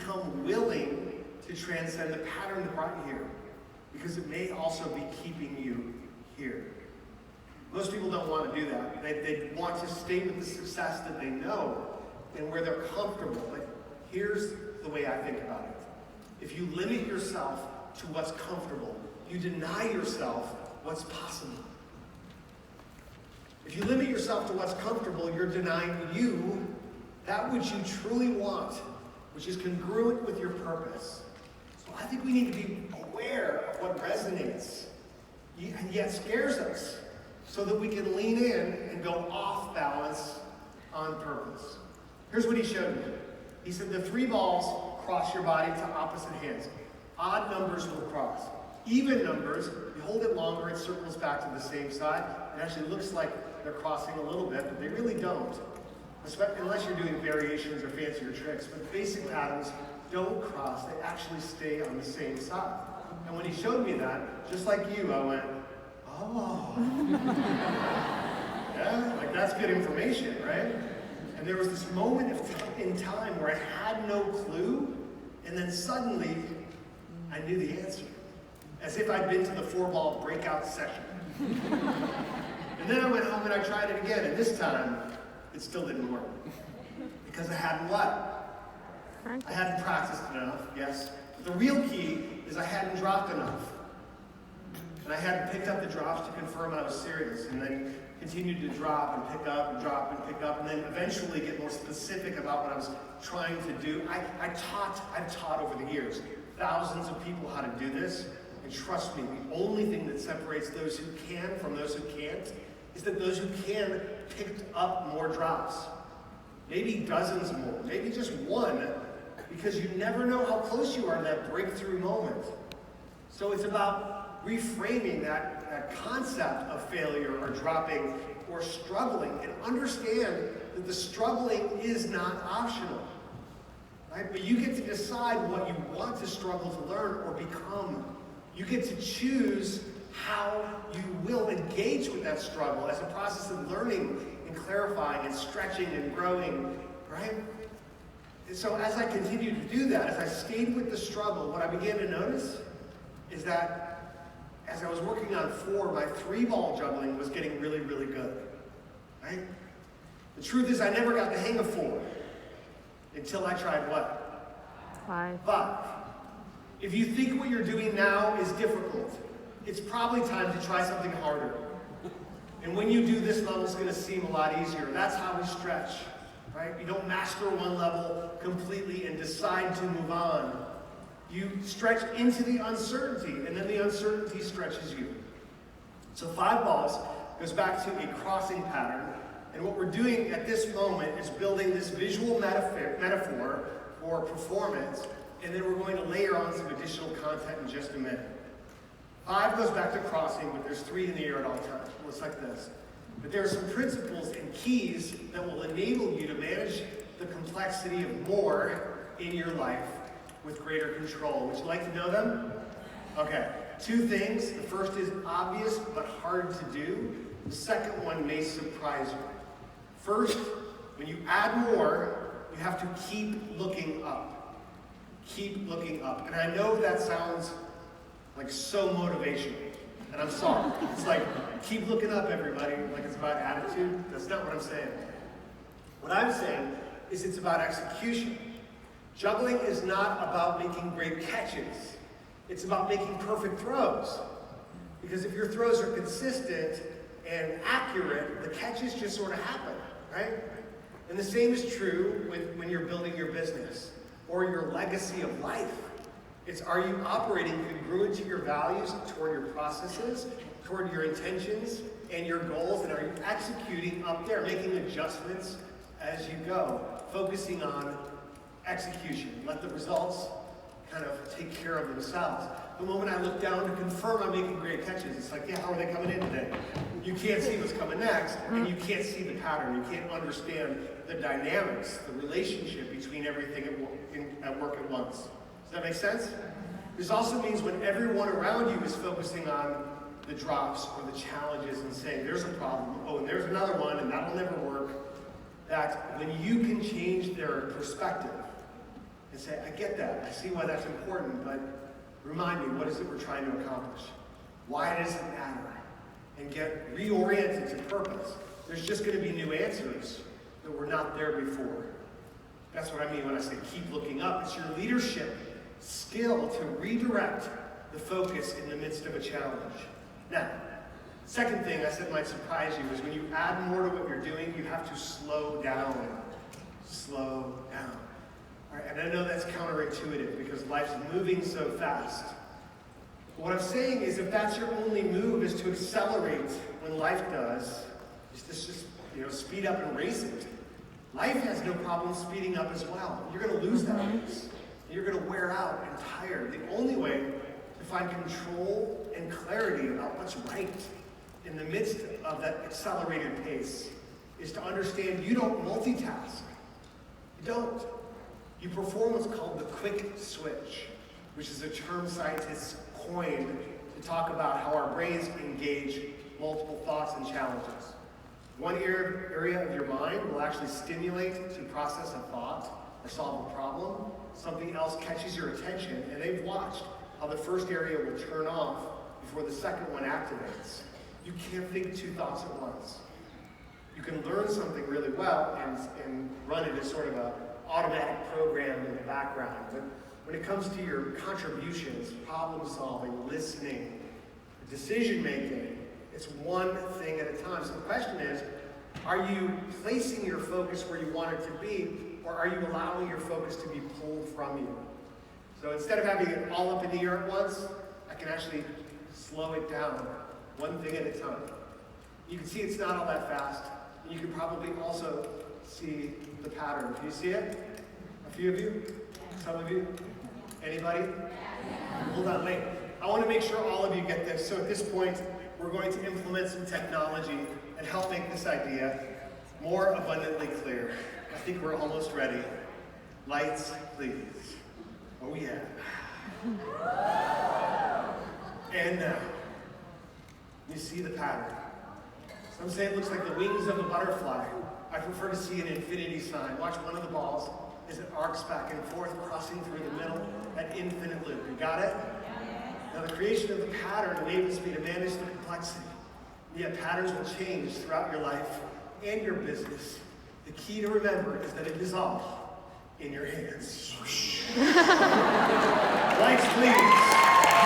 become willing to transcend the pattern that brought you here, because it may also be keeping you here. Most people don't want to do that. They want to stay with the success that they know and where they're comfortable. But here's the way I think about it. If you limit yourself to what's comfortable, you deny yourself what's possible. If you limit yourself to what's comfortable, you're denying you that which you truly want, which is congruent with your purpose. So I think we need to be aware of what resonates and yet scares us, so that we can lean in and go off balance on purpose. Here's what he showed me. He said the 3 balls cross your body to opposite hands. Odd numbers will cross. Even numbers, you hold it longer, it circles back to the same side. It actually looks like they're crossing a little bit, but they really don't. Unless you're doing variations or fancier tricks. But basic patterns don't cross, they actually stay on the same side. And when he showed me that, just like you, I went, oh. Yeah, like that's good information, right? And there was this moment in time where I had no clue, and then suddenly I knew the answer. As if I'd been to the 4-ball breakout session. And then I went home and I tried it again, and this time it still didn't work. Because I hadn't what? I hadn't practiced enough, yes. But the real key is I hadn't dropped enough. And I hadn't picked up the drops to confirm I was serious, and then continued to drop and pick up and drop and pick up, and then eventually get more specific about what I was trying to do. I've taught over the years thousands of people how to do this, and trust me, the only thing that separates those who can from those who can't is that those who can picked up more drops. Maybe dozens more, maybe just one, because you never know how close you are to that breakthrough moment. So it's about reframing that concept of failure or dropping or struggling, and understand that the struggling is not optional. Right? But you get to decide what you want to struggle to learn or become. You get to choose how you will engage with that struggle as a process of learning and clarifying and stretching and growing, right? And so as I continued to do that, as I stayed with the struggle, what I began to notice is that as I was working on 4, my 3-ball juggling was getting really, really good, right? The truth is I never got the hang of 4 until I tried what? 5. 5. If you think what you're doing now is difficult, it's probably time to try something harder. And when you do, this level's going to seem a lot easier. That's how we stretch, right? You don't master one level completely and decide to move on. You stretch into the uncertainty, and then the uncertainty stretches you. So 5 balls goes back to a crossing pattern, and what we're doing at this moment is building this visual metaphor for performance, and then we're going to layer on some additional content in just a minute. 5 goes back to crossing, but there's 3 in the air at all times. It looks like this. But there are some principles and keys that will enable you to manage the complexity of more in your life with greater control. Would you like to know them? Okay. 2 things. The first is obvious but hard to do. The second one may surprise you. First, when you add more, you have to keep looking up. Keep looking up. And I know that sounds like so motivational. And I'm sorry. It's like, keep looking up, everybody. Like it's about attitude. That's not what I'm saying. What I'm saying is it's about execution. Juggling is not about making great catches. It's about making perfect throws. Because if your throws are consistent and accurate, the catches just sort of happen, right? And the same is true when you're building your business or your legacy of life. It's, are you operating congruent to your values, toward your processes, toward your intentions and your goals, and are you executing up there, making adjustments as you go, focusing on execution. Let the results kind of take care of themselves. The moment I look down to confirm I'm making great catches, it's like, yeah, how are they coming in today? You can't see what's coming next, and you can't see the pattern. You can't understand the dynamics, the relationship between everything at work at once. Does that make sense? This also means when everyone around you is focusing on the drops or the challenges and saying, there's a problem, oh, and there's another one, and that'll never work, that when you can change their perspective, and say, I get that, I see why that's important, but remind me, what is it we're trying to accomplish? Why does it matter? And get reoriented to purpose. There's just going to be new answers that were not there before. That's what I mean when I say keep looking up. It's your leadership skill to redirect the focus in the midst of a challenge. Now, second thing I said might surprise you is when you add more to what you're doing, you have to slow down. Slow down. All right, and I know that's counterintuitive because life's moving so fast. But what I'm saying is if that's your only move is to accelerate when life does, is to just speed up and race it. Life has no problem speeding up as well. You're going to lose that race. You're going to wear out and tired. The only way to find control and clarity about what's right in the midst of that accelerated pace is to understand you don't multitask. You don't. You perform what's called the quick switch, which is a term scientists coined to talk about how our brains engage multiple thoughts and challenges. One area of your mind will actually stimulate to process a thought or solve a problem. Something else catches your attention, and they've watched how the first area will turn off before the second one activates. You can't think two thoughts at once. You can learn something really well and run it as sort of an automatic program in the background. But when it comes to your contributions, problem solving, listening, decision making, it's one thing at a time. So the question is, are you placing your focus where you want it to be, or are you allowing your focus to be pulled from you? So instead of having it all up in the air at once, I can actually slow it down, one thing at a time. You can see it's not all that fast. And you can probably also see the pattern. Do you see it? A few of you? Some of you? Anybody? Hold on, wait. I want to make sure all of you get this. So at this point, we're going to implement some technology and help make this idea more abundantly clear. I think we're almost ready. Lights, please. Oh yeah. And now, you see the pattern. Some say it looks like the wings of a butterfly. I prefer to see an infinity sign. Watch one of the balls as it arcs back and forth, crossing through the middle, that infinite loop. You got it? Now the creation of the pattern enables me to manage the complexity. Yet patterns will change throughout your life and your business. The key to remember is that it is all in your hands. Lights, please.